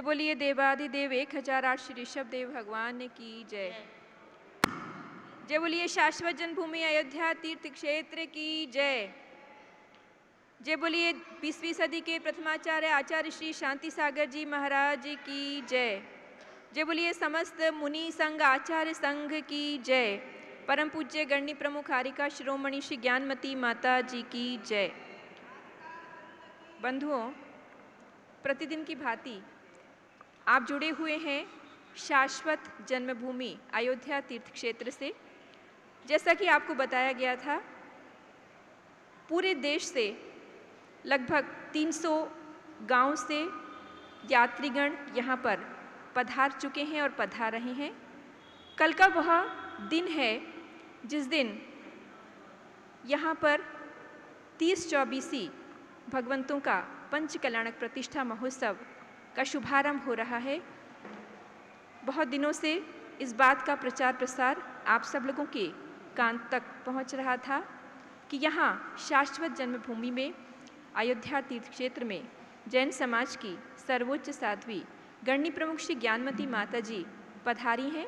बोलिए देवादिदेव 1008 श्री ऋषभ देव भगवान की जय। जय बोलिए शाश्वत जन्मभूमि अयोध्या तीर्थ क्षेत्र की जय। जय बोलिए 20वीं सदी के प्रथमाचार्य आचार्य श्री शांति सागर जी महाराज की जय। जय बोलिए समस्त मुनि संघ आचार्य संघ की जय। परम पूज्य गण्य प्रमुख हारिका शिरोमणि श्री ज्ञानमती माता जी की जय। बंधुओं, प्रतिदिन की भांति आप जुड़े हुए हैं शाश्वत जन्मभूमि अयोध्या तीर्थ क्षेत्र से। जैसा कि आपको बताया गया था, पूरे देश से लगभग 300 गांव से यात्रीगण यहाँ पर पधार चुके हैं और पधार रहे हैं। कल का वह दिन है जिस दिन यहाँ पर 30-24 भगवंतों का पंच कल्याणक प्रतिष्ठा महोत्सव का शुभारंभ हो रहा है। बहुत दिनों से इस बात का प्रचार प्रसार आप सब लोगों के कान तक पहुंच रहा था कि यहाँ शाश्वत जन्मभूमि में अयोध्या तीर्थ क्षेत्र में जैन समाज की सर्वोच्च साध्वी गण्य प्रमुख श्री ज्ञानमती माता जी पधारी हैं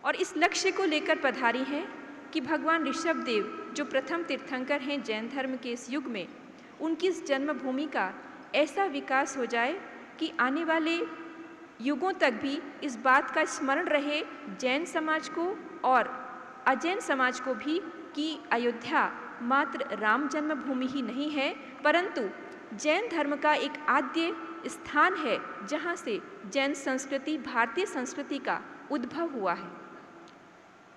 और इस लक्ष्य को लेकर पधारी हैं कि भगवान ऋषभ देव जो प्रथम तीर्थंकर हैं जैन धर्म के इस युग में, उनकी इस जन्मभूमि का ऐसा विकास हो जाए कि आने वाले युगों तक भी इस बात का स्मरण रहे जैन समाज को और अजैन समाज को भी कि अयोध्या मात्र राम जन्मभूमि ही नहीं है, परंतु जैन धर्म का एक आद्य स्थान है जहाँ से जैन संस्कृति, भारतीय संस्कृति का उद्भव हुआ है।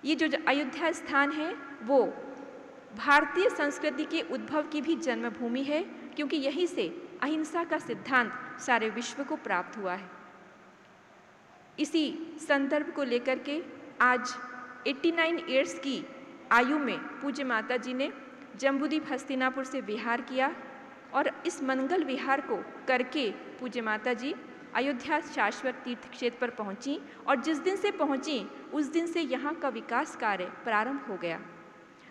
ये जो अयोध्या स्थान है वो भारतीय संस्कृति के उद्भव की भी जन्मभूमि है, क्योंकि यहीं से अहिंसा का सिद्धांत सारे विश्व को प्राप्त हुआ है। इसी संदर्भ को लेकर के आज 89 ईयर्स की आयु में पूज्य माता जी ने जम्बूद्वीप हस्तिनापुर से विहार किया और इस मंगल विहार को करके पूज्य माता जी अयोध्या शाश्वत तीर्थ क्षेत्र पर पहुंची और जिस दिन से पहुंची उस दिन से यहाँ का विकास कार्य प्रारंभ हो गया।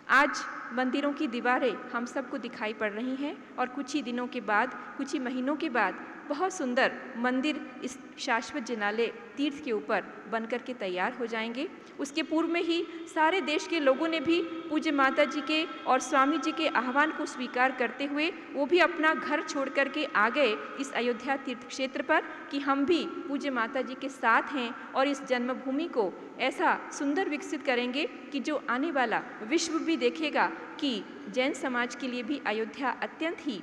आज मंदिरों की दीवारें हम सबको दिखाई पड़ रही हैं और कुछ ही दिनों के बाद, कुछ ही महीनों के बाद बहुत सुंदर मंदिर इस शाश्वत जिनालय तीर्थ के ऊपर बनकर के तैयार हो जाएंगे। उसके पूर्व में ही सारे देश के लोगों ने भी पूज्य माता जी के और स्वामी जी के आह्वान को स्वीकार करते हुए वो भी अपना घर छोड़ करके आ गए इस अयोध्या तीर्थ क्षेत्र पर कि हम भी पूज्य माता जी के साथ हैं और इस जन्मभूमि को ऐसा सुंदर विकसित करेंगे कि जो आने वाला विश्व भी देखेगा कि जैन समाज के लिए भी अयोध्या अत्यंत ही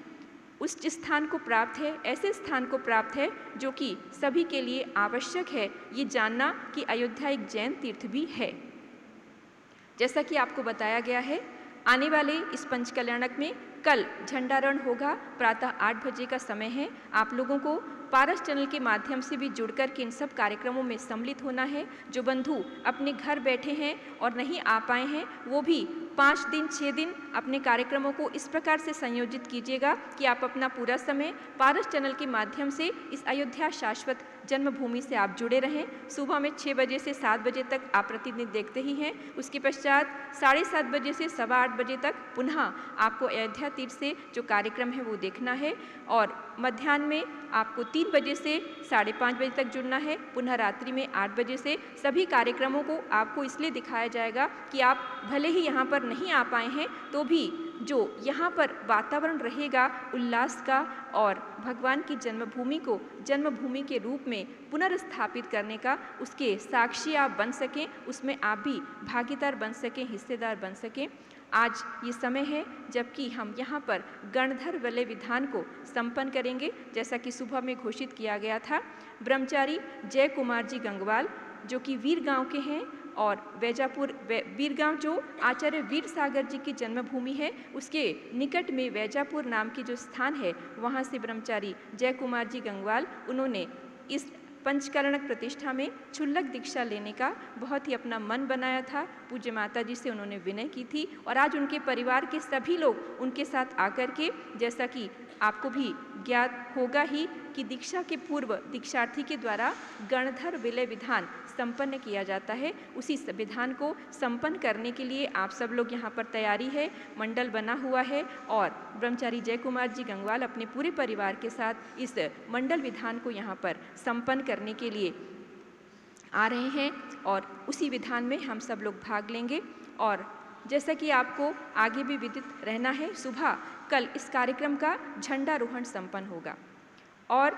उस स्थान को प्राप्त है, ऐसे स्थान को प्राप्त है जो कि सभी के लिए आवश्यक है ये जानना कि अयोध्या एक जैन तीर्थ भी है। जैसा कि आपको बताया गया है, आने वाले इस पंच कल्याणक में कल झंडारोहण होगा। प्रातः 8 बजे का समय है। आप लोगों को पारस चैनल के माध्यम से भी जुड़कर के इन सब कार्यक्रमों में सम्मिलित होना है। जो बंधु अपने घर बैठे हैं और नहीं आ पाए हैं वो भी 5 दिन 6 दिन अपने कार्यक्रमों को इस प्रकार से संयोजित कीजिएगा कि आप अपना पूरा समय पारस चैनल के माध्यम से इस अयोध्या शाश्वत जन्मभूमि से आप जुड़े रहें। सुबह में 6 बजे से 7 बजे तक आप प्रतिदिन देखते ही हैं। उसके पश्चात 7:30 बजे से 8:15 बजे तक पुनः आपको अयोध्या तीर्थ से जो कार्यक्रम है वो देखना है और मध्याह्न में आपको 3 बजे से 5:30 बजे तक जुड़ना है। पुनः रात्रि में 8 बजे से सभी कार्यक्रमों को आपको इसलिए दिखाया जाएगा कि आप भले ही यहाँ पर नहीं आ पाए हैं तो भी जो यहाँ पर वातावरण रहेगा उल्लास का और भगवान की जन्मभूमि को जन्मभूमि के रूप में पुनर्स्थापित करने का, उसके साक्षी आप बन सकें, उसमें आप भी भागीदार बन सकें, हिस्सेदार बन सकें। आज ये समय है जबकि हम यहाँ पर गणधर वलय विधान को संपन्न करेंगे। जैसा कि सुबह में घोषित किया गया था, ब्रह्मचारी जय कुमार जी गंगवाल जो कि वीर गांव के हैं और वैजापुर वीर गांव जो आचार्य वीर सागर जी की जन्मभूमि है उसके निकट में वैजापुर नाम की जो स्थान है वहाँ से ब्रह्मचारी जय कुमार जी गंगवाल उन्होंने इस पंचकरणक प्रतिष्ठा में क्षुल्लक दीक्षा लेने का बहुत ही अपना मन बनाया था। पूज्य माता जी से उन्होंने विनय की थी और आज उनके परिवार के सभी लोग उनके साथ आकर के, जैसा कि आपको भी ज्ञात होगा ही कि दीक्षा के पूर्व दीक्षार्थी के द्वारा गणधर विलय विधान संपन्न किया जाता है। उसी विधान को संपन्न करने के लिए आप सब लोग यहाँ पर तैयारी है, मंडल बना हुआ है और ब्रह्मचारी जय कुमार जी गंगवाल अपने पूरे परिवार के साथ इस मंडल विधान को यहाँ पर संपन्न करने के लिए आ रहे हैं और उसी विधान में हम सब लोग भाग लेंगे। और जैसा कि आपको आगे भी विदित रहना है, सुबह कल इस कार्यक्रम का झंडारोहण संपन्न होगा और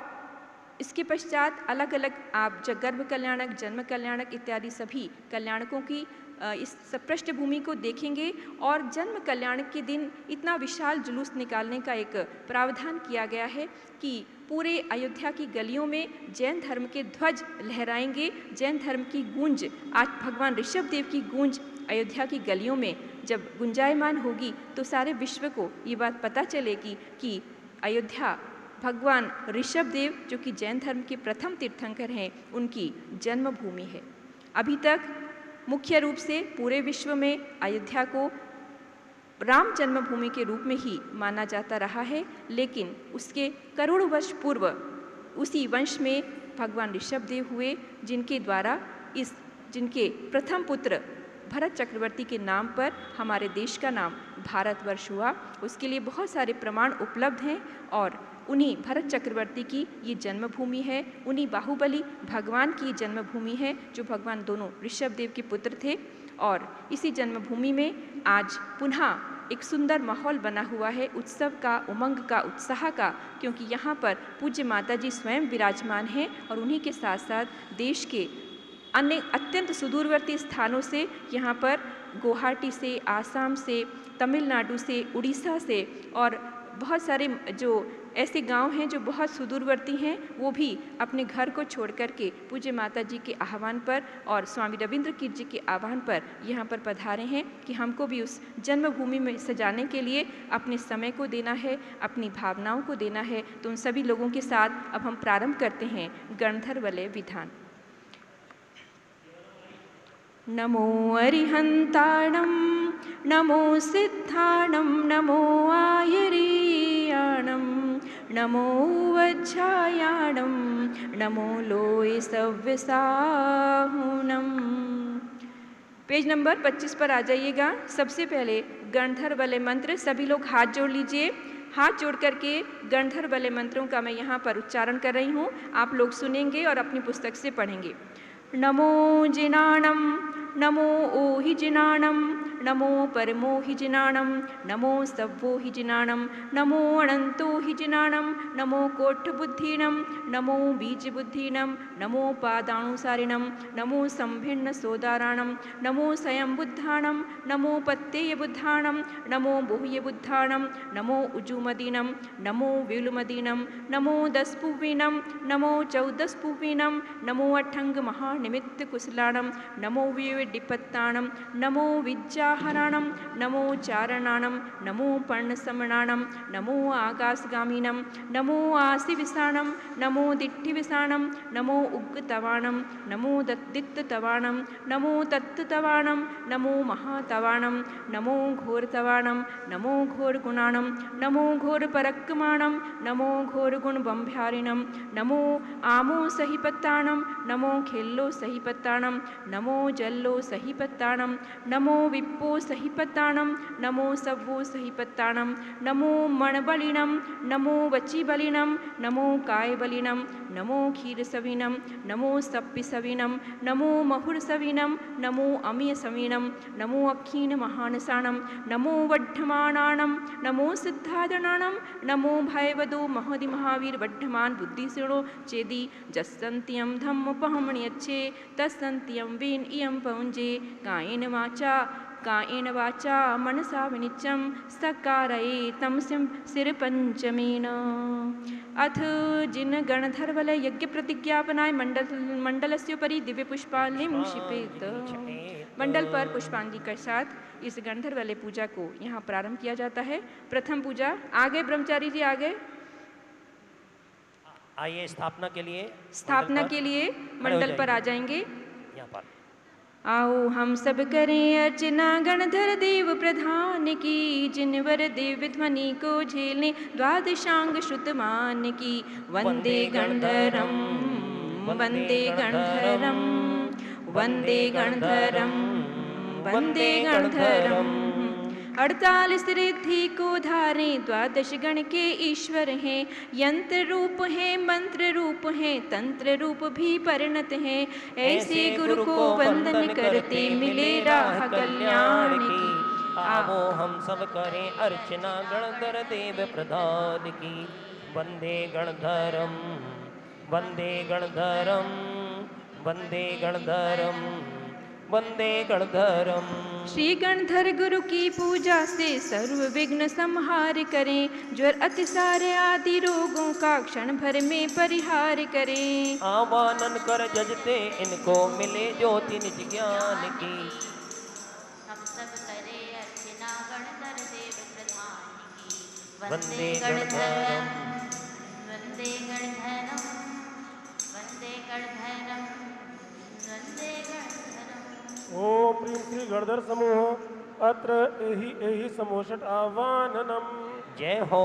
इसके पश्चात अलग अलग आप गर्भ कल्याणक, जन्म कल्याणक इत्यादि सभी कल्याणकों की इस पृष्ठभूमि को देखेंगे और जन्म कल्याण के दिन इतना विशाल जुलूस निकालने का एक प्रावधान किया गया है कि पूरे अयोध्या की गलियों में जैन धर्म के ध्वज लहराएंगे। जैन धर्म की गूंज, आज भगवान ऋषभ देव की गूंज अयोध्या की गलियों में जब गुंजायमान होगी तो सारे विश्व को ये बात पता चलेगी कि अयोध्या भगवान ऋषभ देव जो कि जैन धर्म के प्रथम तीर्थंकर हैं, उनकी जन्मभूमि है। अभी तक मुख्य रूप से पूरे विश्व में अयोध्या को राम जन्मभूमि के रूप में ही माना जाता रहा है, लेकिन उसके करोड़ों वर्ष पूर्व उसी वंश में भगवान ऋषभ देव हुए, जिनके प्रथम पुत्र भरत चक्रवर्ती के नाम पर हमारे देश का नाम भारतवर्ष हुआ। उसके लिए बहुत सारे प्रमाण उपलब्ध हैं और उन्हीं भरत चक्रवर्ती की ये जन्मभूमि है, उन्हीं बाहुबली भगवान की जन्मभूमि है जो भगवान दोनों ऋषभ देव के पुत्र थे। और इसी जन्मभूमि में आज पुनः एक सुंदर माहौल बना हुआ है, उत्सव का, उमंग का, उत्साह का, क्योंकि यहाँ पर पूज्य माता जी स्वयं विराजमान हैं और उन्हीं के साथ साथ देश के अन्य अत्यंत सुदूरवर्ती स्थानों से, यहाँ पर गुवाहाटी से, आसाम से, तमिलनाडु से, उड़ीसा से और बहुत सारे जो ऐसे गांव हैं जो बहुत सुदूरवर्ती हैं, वो भी अपने घर को छोड़ कर के पूज्य माता जी के आह्वान पर और स्वामी रविंद्र कीर्त जी के आह्वान पर यहाँ पर पधारे हैं कि हमको भी उस जन्मभूमि में सजाने के लिए अपने समय को देना है, अपनी भावनाओं को देना है। तो उन सभी लोगों के साथ अब हम प्रारंभ करते हैं गणधर वलय विधान। नमो अरिहंताणं नमो सिद्धाणं नमो आयरीयाणं नमो वज्रायाणं नमो लोय सव्यसाहुणं। पेज नंबर 25 पर आ जाइएगा। सबसे पहले गणधर वलय मंत्र, सभी लोग हाथ जोड़ लीजिए। हाथ जोड़ करके गणधर वलय मंत्रों का मैं यहाँ पर उच्चारण कर रही हूँ, आप लोग सुनेंगे और अपनी पुस्तक से पढ़ेंगे। नमो जिनाणं नमो ओहि जिनाणं नमो परमो हि जिनाणं नमो सव्वो हि जिनाणं नमो अनंतो हि जिनाणं नमो कोट्ठबुद्धीनं नमो बीजबुद्धीनं नमो पादाणुसारिणं नमो संभिन्न सोदाराणं नमो स्वयंबुद्धाणं नमो पत्तेयबुद्धाणं नमो बोह्यबुद्धाणं नमो उजुमदीनं नमो विलुमदीनं नमो दस्पुवीनं नमो चौदस्पुवीनं नमो अठंग महानिमित्तकुशलाणं नमो विडिपत्ताणं नमो विद्याहराणं नमो चारणाणं नमो पर्णसमणाणं नमो आकाशगामिनं नमो आसिविसाणं नमो दिट्ठिविसाणं नमो उग्गतवाणं नमो दत्तित्तवाणं नमो तत्तवाणं नमो महातवाणं नमो घोरतवाणं नमो घोरगुणाणं नमो घोरपरक्कमाणं नमो घोरगुणबंभ्यारिणं नमो आमो सहिपत्ताणं नमो खेल्लो सहिपत्ताणं नमो जल्लो सहिपत्ताणं नमो विप्पो सहिपत्ताणं नमो सव्वो सहिपत्ताणं नमो मणबलिनं नमो वचिबलिनं नमो कायबलिनं नमो क्षीरसविनं नमो सप्पिसविनं नमो महुरसविनं नमो अमीयसविनं नमो अक्षीणमहानसाणं नमो वड्ढमाणाणं नमो सिद्धादणाणं नमो भयवदो महोदि महावीर वड्ढमान बुद्धिसिणो चेदि जस्सन्त्यं धम्मोपहमण्यच्छे तस्सन्त्यं वेन इयं पौञ्जे कायेन वाचा मनसा विनित्यं सकारयेतं सिरपंचमेन। अथ जिन गणधर वलय यज्ञ प्रतिज्ञापनाय मंडलस्योपरि दिव्य पुष्पांजलि क्षिपेत। मंडल पर पुष्पांजलि के साथ इस गणधर वलय पूजा को यहाँ प्रारंभ किया जाता है। प्रथम पूजा, आगे ब्रह्मचारी जी आगे आइए स्थापना के लिए मंडल पर आ जाएंगे। यहाँ पर आओ हम सब करें अर्चना गणधर देव प्रधान की, जिनवर दिव्य ध्वनि को झेलें द्वादशांग श्रुतमान की। वंदे गणधरम वंदे गणधरम वंदे गणधरम वंदे गणधरम। 48 रिद्धि को धारें, द्वादश गण के ईश्वर हैं। यंत्र रूप हैं, मंत्र रूप हैं, तंत्र रूप भी परिणत हैं। ऐसे गुरु को वंदन करते मिले राह कल्याण की। आओ हम सब करें अर्चना गणधर देव प्रधान की। वंदे गणधरम वंदे गणधरम वंदे गणधरम वंदे गणधरम। श्री गणधर गुरु की पूजा से सर्व विघ्न संहार करें, ज्वर अतिसार आदि रोगों का क्षण भर में परिहार करें। आवानन कर जजते इनको मिले ज्योति निज ज्ञान की। हम सब करें अर्चना गणधर देव प्रधान की। वंदे गणधरम वंदे गणधरम वंदे गणधरम वंदे गणधरम। ओम ह्रीं श्री गणधर समूह अत्र एहि समोषट आवाहनम। जय हो।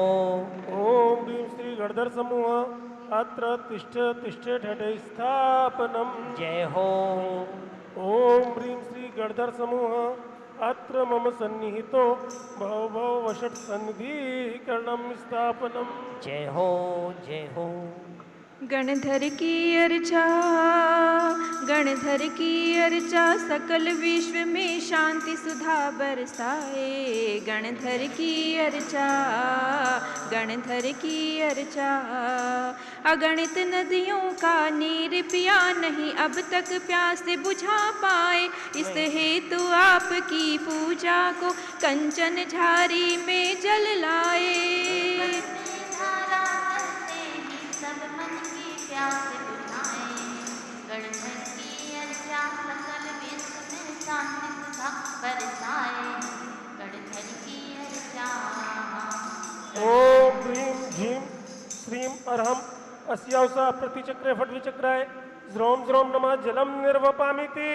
ओम ह्रीं श्री गणधर समूह अत्र तिष्ठ तिष्ठ ठठे स्थापनम। जय हो। ओम ह्रीं श्री गणधर समूह अत्र मम सन्निहितो भव भव वषट सन्निधिकरणम स्थापनम। जय हो जय हो। गणधर की अर्चा गणधर की अर्चा सकल विश्व में शांति सुधा बरसाए। गणधर की अर्चा गणधर की अर्चा। अगणित नदियों का नीर पिया नहीं अब तक प्यास बुझा पाए। इस हेतु आपकी पूजा को कंचन झारी में जल लाए। धारा करते ही सब मन की प्यास बुझाएं। गणधर की अर्चा सकल विश्व में शांति सुधा बरसाए। गणधर की अर्चा। ओम ह्रीं झीं श्रीं अर्हं अस्यावसा प्रतिचक्रे फट विचक्राय ज्रोम ज्रोम नमः जलम निर्वपामिति।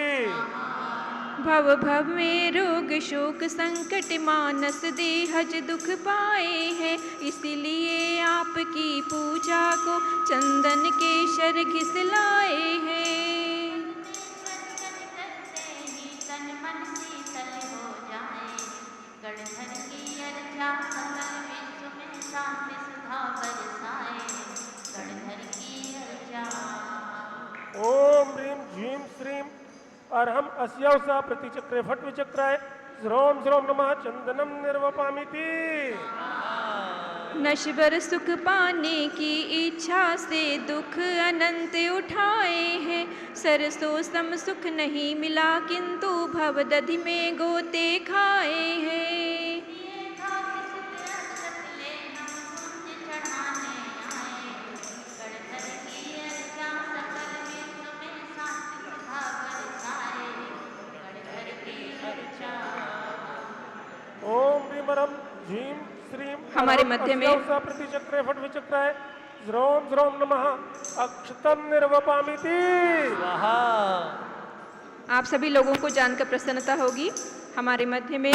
भव भव में रोग शोक संकट मानस देहज दुख पाए हैं। इसलिए आपकी पूजा को चंदन केशर घिसलाए हैं। दर्शन करते ही तन मन शीतल हो जाए। गणधर की अर्चा सकल विश्व में शांति सुधा बरसाए। गणधर की अर्चा। ओम ह्रीं झीं श्रीं अर्हं अस्यावसा प्रतिचक्रे फट विचक्राय ज्रोम ज्रोम नमः चंदनम निर्वपामिति। नश्वर सुख पाने की इच्छा से दुख अनंत उठाए हैं। सरसों सम सुख नहीं मिला किंतु भवदधि में गोते खाए हैं। ये खाक सुख अक्षत ले हम पूज्य चढ़ाने आए। गणधर की अर्चा सकल विश्व में शांति सुधा बरसाए। गणधर की अर्चा। ओम ह्रीं अर्हं झीं श्रीं हमारे मध्य में अस्यावसा प्रतिचक्रे फट विचक्राय ज्रोम ज्रोम नमः अक्षतम निर्वपामिति। स्वाहा। आप सभी लोगों को जानकर प्रसन्नता होगी, हमारे मध्य में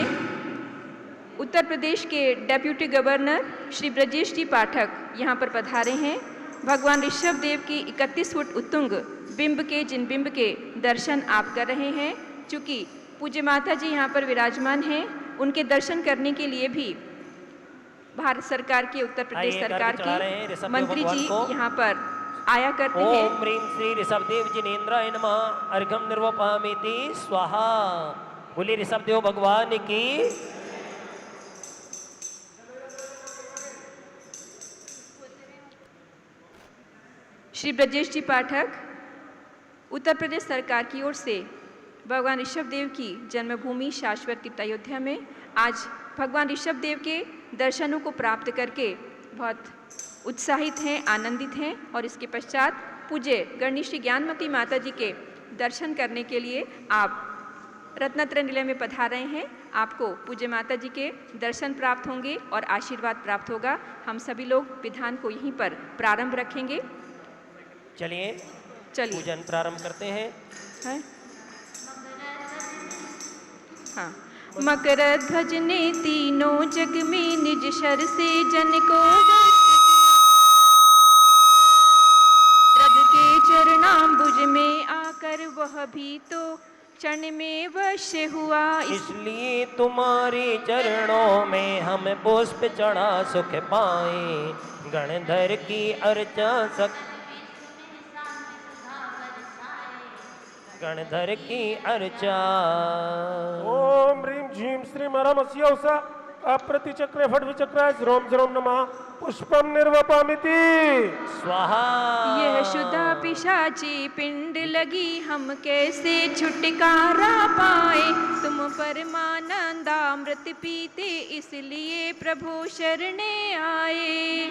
उत्तर प्रदेश के डेप्यूटी गवर्नर श्री ब्रजेश जी पाठक यहाँ पर पधारे हैं। भगवान ऋषभ देव की 31 फुट उत्तुंग बिंब के जिन बिंब के दर्शन आप कर रहे हैं, चूँकि पूज्य माता जी यहाँ पर विराजमान हैं, उनके दर्शन करने के लिए भी भारत सरकार की, उत्तर प्रदेश आइए, सरकार चढ़ा रहे हैं की ऋषभ देव मंत्री भगवान जी को। यहाँ पर आया करते हैं। ओम ह्रीं श्री ऋषभदेव जिनेन्द्राय नमः अर्घ्यं निर्वपामिति स्वाहा। बोले ऋषभदेव भगवान की। श्री ब्रजेश जी पाठक उत्तर प्रदेश सरकार की ओर से भगवान ऋषभ देव की जन्मभूमि शाश्वत तीर्थ अयोध्या में आज भगवान ऋषभ देव के दर्शनों को प्राप्त करके बहुत उत्साहित हैं, आनंदित हैं। और इसके पश्चात पूज्य गणिश्री ज्ञानमती माता जी के दर्शन करने के लिए आप रत्नत्र निलय में पधार रहे हैं। आपको पूज्य माता जी के दर्शन प्राप्त होंगे और आशीर्वाद प्राप्त होगा। हम सभी लोग विधान को यहीं पर प्रारंभ रखेंगे। चलिए चलिए पूजन प्रारंभ करते हैं। है? मंगल हाँ। मकर ध्वज ने तीनों जग में निज शर से जन को प्रभु के चरणाम्बुज में आकर वह भी तो क्षण में वश हुआ। इसलिए तुम्हारे चरणों में हम पुष्प चढ़ा सुख पाए, गणधर की अर्चा गणधर की अर्चा। ओम ह्रीं झीं श्रीं हरमस्यौसा अप्रतिचक्रे फट् विचक्राय ह्रों ह्रों नमः पुष्पम निर्वपामिति स्वाहा। यह शुदा पिशाची पिंड लगी, हम कैसे छुटकारा पाए। तुम परमानंदामृत पीते, इसलिए प्रभु शरणे आए।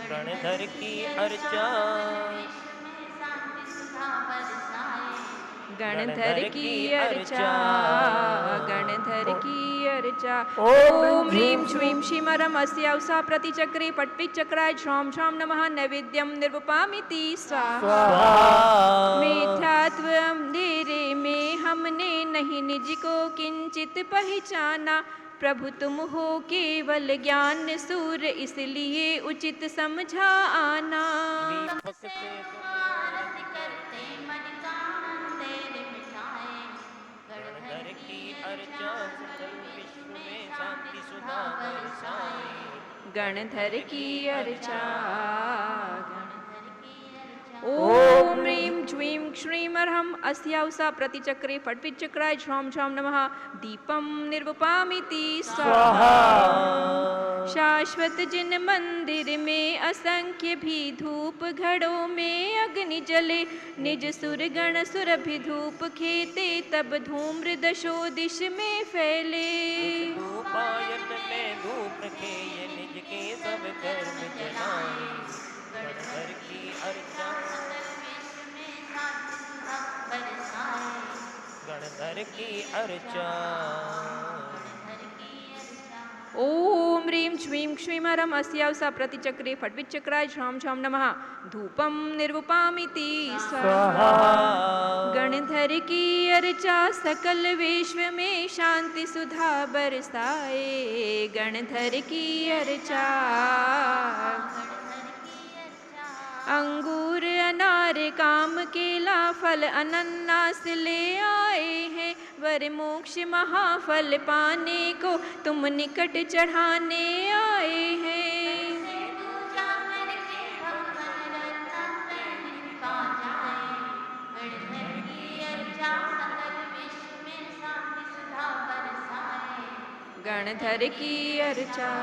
गणधर की अर्चा। गणधर की अर्चा, गणधर की अर्चा। ओम ओम ह्रीं श्रीं श्रीमरमस्यौसा प्रतिचक्रे पट्पिचक्राय झ्रौं झ्रौं नमः नैवेद्यं निर्वपामिति स्वाहा। मिथ्यात्व अंधेरे में हमने नहीं निज को किंचित पहचाना। प्रभु तुम हो केवल ज्ञान सूर्य, इसलिए उचित समझा आना। गणधर की अर्चा सकल विश्व में शांति सुधा बरसाए। गणधर की अर्चा। ओम ह्रीं श्रीं श्रीमर्हं अस्यौसा प्रतिचक्रे फट्विचक्राय झ्रौं झ्रौं नमः दीपं निर्वपामिति स्वाहा। शाश्वत जिन मंदिर में असंख्य भी धूप, घड़ों में अग्नि जले। निज सुर गण सुरभि धूप खेते, तब धूम्र दशो दिश में फैले। धूपायन में धूप रखे, ये निज के सब कर्म जलाए। गणधर की अर्चा। गणधर की अर्चा। ओम ह्रीं श्रीं श्रीमरम अस्यौसा प्रतिचक्रे फट्विचक्राय झ्रौं झ्रौं नमः धूपं निर्वपामिति स्वाहा। गणधर की अर्चा सकल विश्व में शांति सुधा बरसाए। गणधर की अर्चा। अंगूर अनार काम केला फल अनन्नास ले आए हैं। वर मोक्ष महाफल पाने को तुम निकट चढ़ाने आए हैं। गणधर की अर्चा।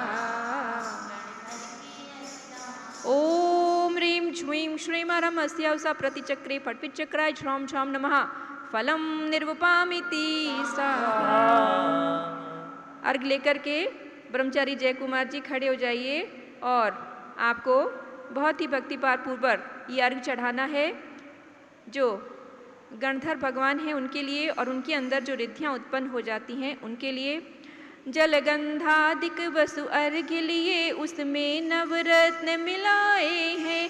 ओम ह्रीं श्रीं श्रीमरमस्यौसा प्रतिचक्रे फट्विचक्राय झ्रौं झ्रौं नमः फलं निर्वपामिति स्वाहा। अर्घ लेकर के ब्रह्मचारी जय कुमार जी खड़े हो जाइए और आपको बहुत ही भक्तिभाव पूर्वक ये अर्घ चढ़ाना है। जो गणधर भगवान हैं उनके लिए और उनके अंदर जो रिद्धियाँ उत्पन्न हो जाती हैं उनके लिए। जलगंधादिक वसु अर्घ लिए, उसमें नवरत्न मिलाए हैं।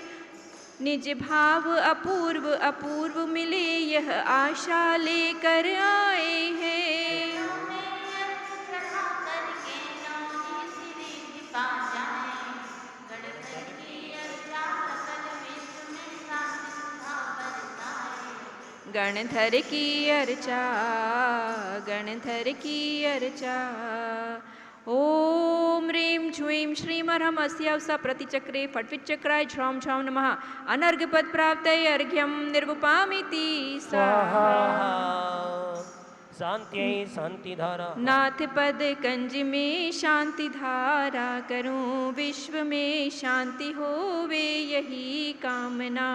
निज भाव अपूर्व अपूर्व मिले, यह आशा लेकर आए हैं। गणधर की अर्चा। गणधर की अर्चा। ओम ह्रीं श्रीं श्रीमरमस्यौसा प्रतिचक्रे फट्विचक्राय झ्रौं झ्रौं नमः अनर्घपद प्राप्तये अर्घ्यं निर्वपामिति स्वाहा। शांत्यै शांति धारा। नाथ पद कंज में शांति धारा करूं, विश्व में शांति होवे यही कामना।